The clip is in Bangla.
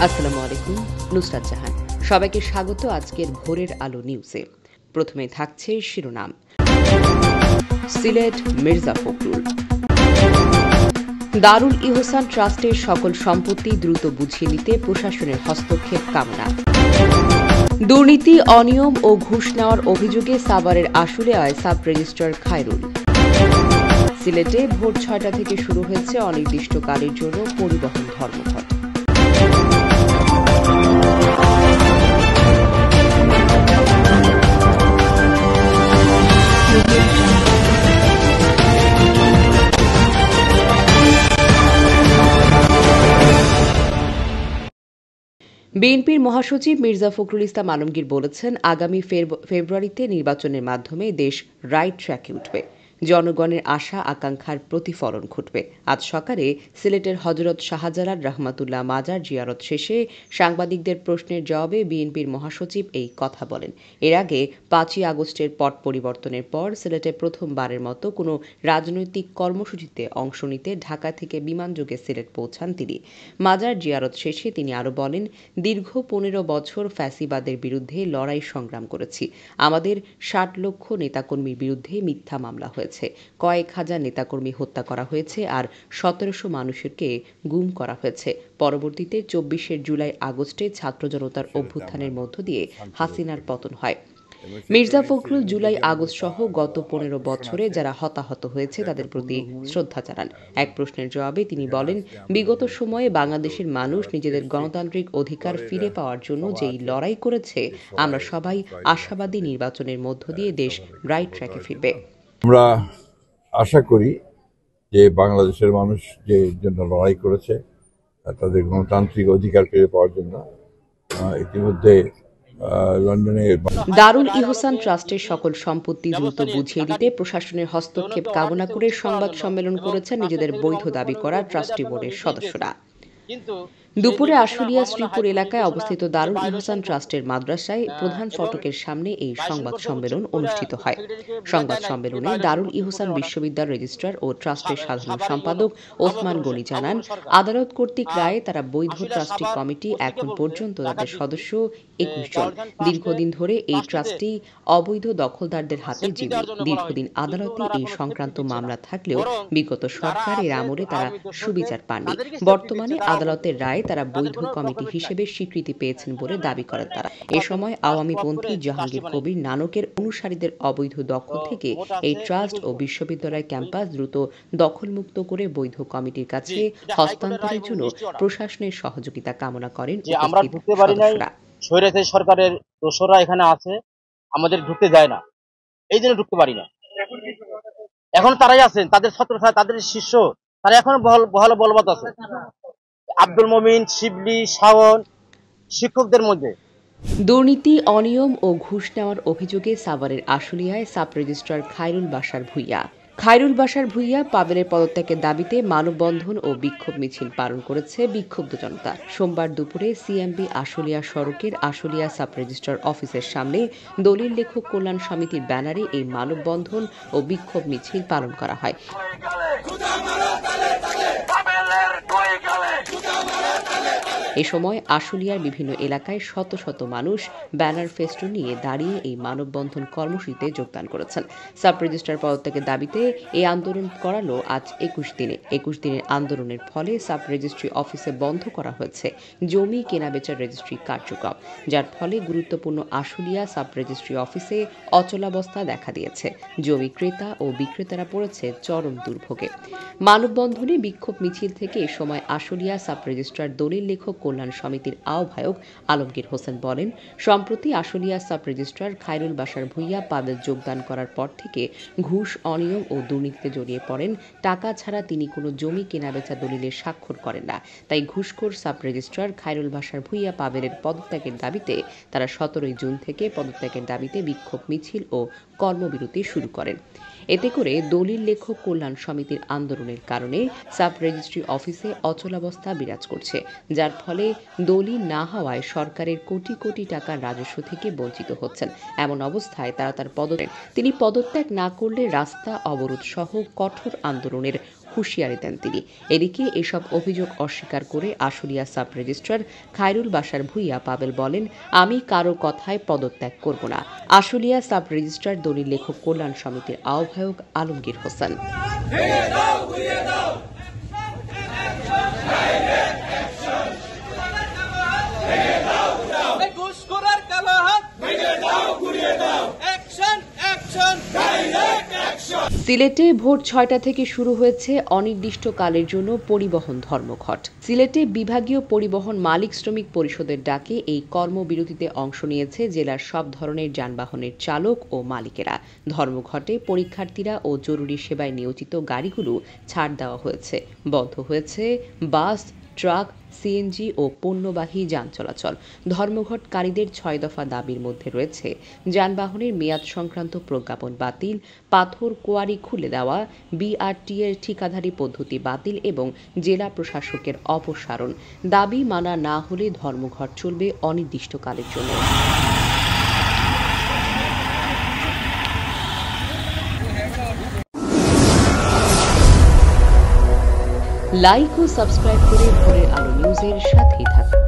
আসসালামু আলাইকুম, নুসরাত জাহান। সবাইকে স্বাগত আজকের ভোরের আলো নিউজে। প্রথমে থাকছে শিরোনাম। সিলেট মির্জা ফখরুল। দারুল ইহসান ট্রাস্টের সকল সম্পত্তি দ্রুত বুঝিয়ে নিতে প্রশাসনের হস্তক্ষেপ কামনা। দুর্নীতি, অনিয়ম ও ঘুষ নেওয়ার অভিযোগে সাভারের আশুলিয়ায় সাব রেজিস্ট্রার খায়রুল। সিলেটে ভোর ৬টা থেকে শুরু হয়েছে অনির্দিষ্টকালের জন্য পরিবহন ধর্মঘট। বিএনপির মহাসচিব মির্জা ফখরুল ইসলাম আলমগীর বলেছেন, আগামী ফেব্রুয়ারিতে নির্বাচনের মাধ্যমে দেশ রাইট ট্র্যাকে উঠবে, জনগণের আশা আকাঙ্ক্ষার প্রতিফলন ঘটবে। আজ সকালে সিলেটের হযরত শাহজালাল রহমাতুল্লাহ মাজার জিয়ারত শেষে সাংবাদিকদের প্রশ্নের জবাবে বিএনপির মহাসচিব এই কথা বলেন। এর আগে ৫ই আগস্টের পট পরিবর্তনের পর সিলেটে প্রথমবারের মতো কোনো রাজনৈতিক কর্মসূচিতে অংশ নিতে ঢাকা থেকে বিমানযোগে সিলেট পৌঁছান তিনি। মাজার জিয়ারত শেষে তিনি আরও বলেন, দীর্ঘ ১৫ বছর ফ্যাসিবাদের বিরুদ্ধে লড়াই সংগ্রাম করেছি। আমাদের ৬০ লক্ষ নেতাকর্মীর বিরুদ্ধে মিথ্যা মামলা হয়েছে, কয়েক হাজার নেতাকর্মী হত্যা করা হয়েছে আর ১৭০০ মানুষকে গুম করা হয়েছে। পরবর্তীতে ২৪শে জুলাই আগস্টে ছাত্র জনতার অভ্যুত্থানের মধ্য দিয়ে হাসিনার পতন হয়। মির্জা ফখরুল জুলাই আগস্ট সহ গত ১৫ বছরে যারা হতাহত হয়েছে তাদের প্রতি শ্রদ্ধা জানান। এক প্রশ্নের জবাবে তিনি বলেন, বিগত সময়ে বাংলাদেশের মানুষ নিজেদের গণতান্ত্রিক অধিকার ফিরে পাওয়ার জন্য যেই লড়াই করেছে, আমরা সবাই আশাবাদী নির্বাচনের মধ্য দিয়ে দেশ রাইট ট্র্যাকে ফিরবে। আমরা আশা করি যে বাংলাদেশের মানুষ যে জন্য লড়াই করেছে তাদের গণতান্ত্রিক অধিকার ফিরে পাওয়ার জন্য ইতিমধ্যে লন্ডনে দারুল ইহসান ট্রাস্টের সকল সম্পত্তি দ্রুত বুঝিয়ে দিতে প্রশাসনের হস্তক্ষেপ কামনা করে সংবাদ সম্মেলন করেছেন নিজেদের বৈধ দাবি করা ট্রাস্টি বোর্ডের সদস্যরা। দুপুরে আশুলিয়া শ্রীপুর এলাকায় অবস্থিত দারুল ইহসান ট্রাস্টের মাদ্রাসায় প্রধান ফটকের সামনে এই সংবাদ সম্মেলন অনুষ্ঠিত হয়। সংবাদ সম্মেলনে দারুল ইহসান বিশ্ববিদ্যালয় রেজিস্ট্রার ও ট্রাস্টের সাধারণ সম্পাদক ওসমান গনি জানান, আদালত কর্তৃক রায়ে তারা বৈধ ট্রাস্টি কমিটি এখন পর্যন্ত তাদের সদস্য ২১ জন। দীর্ঘদিন ধরে এই ট্রাস্টি অবৈধ দখলদারদের হাতে জীবী। দীর্ঘদিন আদালতে এই সংক্রান্ত মামলা থাকলেও বিগত সরকারের আমলে তারা সুবিচার পাননি। বর্তমানে আদালতের রায় তারা বৈধ কমিটি হিসেবে স্বীকৃতি পেয়েছেন বলে দাবি করেন তারা। এ সময় আওয়ামীপন্থী জাহাঙ্গীর কবির নানকের অনুসারীদের অবৈধ দখল থেকে এই ট্রাস্ট ও বিশ্ববিদ্যালয় ক্যাম্পাস দ্রুত দখলমুক্ত করে বৈধ কমিটির কাছে হস্তান্তরের জন্য প্রশাসনের সহযোগিতা কামনা করেন উপস্থিত সদস্যরা। স্বৈরাচারী সরকারের দোসররা এখানে আছে, আমাদের ঢুকতে দেয় না, এই জন্য ঢুকতে পারি না। এখন তারাই আছেন, তাদের ছাত্র, তাদের শিষ্য, তারা এখন বহাল বলবৎ আছে। আব্দুল মমিন, শিবলি, শাওন, শিক্ষকদের মধ্যে দুর্নীতি, অনিয়ম ও ঘুষ নেওয়ার অভিযোগে সাভারের আশুলিয়ায় সাব রেজিস্ট্রার খায়রুল বাশার ভূঁইয়া পাবেলের পদত্যাগের দাবিতে মানববন্ধন ও বিক্ষোভ মিছিল পালন করেছে বিক্ষুব্ধ জনতা। সোমবার দুপুরে সিএমবি আশুলিয়া সড়কের আশুলিয়া সাব রেজিস্ট্রার অফিসের সামনে দলিল লেখক কল্যাণ সমিতির ব্যানারে এই মানববন্ধন ও বিক্ষোভ মিছিল পালন করা হয়। এ সময় আশুলিয়ার বিভিন্ন এলাকায় শত শত মানুষ ব্যানার ফেস্টুন নিয়ে দাঁড়িয়ে এই মানববন্ধন কর্মসূচিতে যোগদান করেছেন। সাব রেজিস্ট্রার পদত্যাগের দাবিতে এই আন্দোলন করালো আজ ২১ দিনের আন্দোলনের ফলে সাব রেজিস্ট্রি অফিসে বন্ধ করা হয়েছে জমি কেনাবেচার রেজিস্ট্রি কার্যক্রম, যার ফলে গুরুত্বপূর্ণ আশুলিয়া সাব রেজিস্ট্রি অফিসে অচলাবস্থা দেখা দিয়েছে। জমি ক্রেতা ও বিক্রেতারা পড়েছে চরম দুর্ভোগে। মানববন্ধনে বিক্ষোভ মিছিল থেকে এ সময় আশুলিয়া সাব রেজিস্ট্রার দলিল লেখক কল্যাণ সমিতির আহ্বায়ক আলমগীর হোসেন বলেন, সম্প্রতি আশুলিয়া সাব রেজিস্ট্রার খায়রুল বাশার ভূঁইয়া পাবেল যোগদান করার পর থেকে ঘুষ, অনিয়ম ও দুর্নীতিতে জড়িয়ে পড়েন। টাকা ছাড়া তিনি কোনো জমি কেনাবেচা দলিলে স্বাক্ষর করেন না। তাই ঘুষখোর সাব রেজিস্ট্রার খায়রুল বাশার ভূঁইয়া পাবেলের পদত্যাগের দাবিতে তারা ১৭ জুন থেকে পদত্যাগের দাবিতে বিক্ষোভ মিছিল ও কর্মবিরতি শুরু করেন। এতে করে দলিল লেখক কল্যাণ সমিতির আন্দোলনের কারণে সাব রেজিস্ট্রি অফিসে অচলাবস্থা বিরাজ করছে, যার ফলে দলিল না হওয়ায় সরকারের কোটি কোটি টাকার রাজস্ব থেকে বঞ্চিত হচ্ছেন। এমন অবস্থায় তিনি পদত্যাগ না করলে রাস্তা অবরোধ সহ কঠোর আন্দোলনের হুঁশিয়ারি দেন তিনি। এদিকে এসব অভিযোগ অস্বীকার করে আশুলিয়া সাব রেজিস্ট্রার খায়রুল বাশার ভূঁইয়া পাবেল বলেন, আমি কারো কথায় পদত্যাগ করব না। আশুলিয়া সাব রেজিস্ট্রার দলিল লেখক কল্যাণ সমিতির আহ্বায়ক আলমগীর হোসেন। সিলেটে ভোর ৬টা থেকে শুরু হয়েছে অনির্দিষ্টকালের জন্য পরিবহন ধর্মঘট। সিলেটে বিভাগীয় পরিবহন মালিক শ্রমিক পরিষদের ডাকে এই কর্মবিরতিতে অংশ নিয়েছে জেলার সব ধরনের যানবাহনের চালক ও মালিকেরা। ধর্মঘটে পরীক্ষার্থীরা ও জরুরি সেবায় নিয়োজিত গাড়িগুলো ছাড় দেওয়া হয়েছে। বন্ধ হয়েছে বাস, ট্রাক, সিএনজি ও পণ্যবাহী যান চলাচল। ধর্মঘটকারীদের ৬ দফা দাবির মধ্যে রয়েছে যানবাহনের মেয়াদ সংক্রান্ত প্রজ্ঞাপন বাতিল, পাথর কোয়ারি খুলে দেওয়া, বিআরটিএর ঠিকাদারি পদ্ধতি বাতিল এবং জেলা প্রশাসকের অপসারণ। দাবি মানা না হলে ধর্মঘট চলবে অনির্দিষ্টকালের জন্য। লাইক ও সাবস্ক্রাইব করে ভোরের আলো নিউজের সাথেই থাকুন।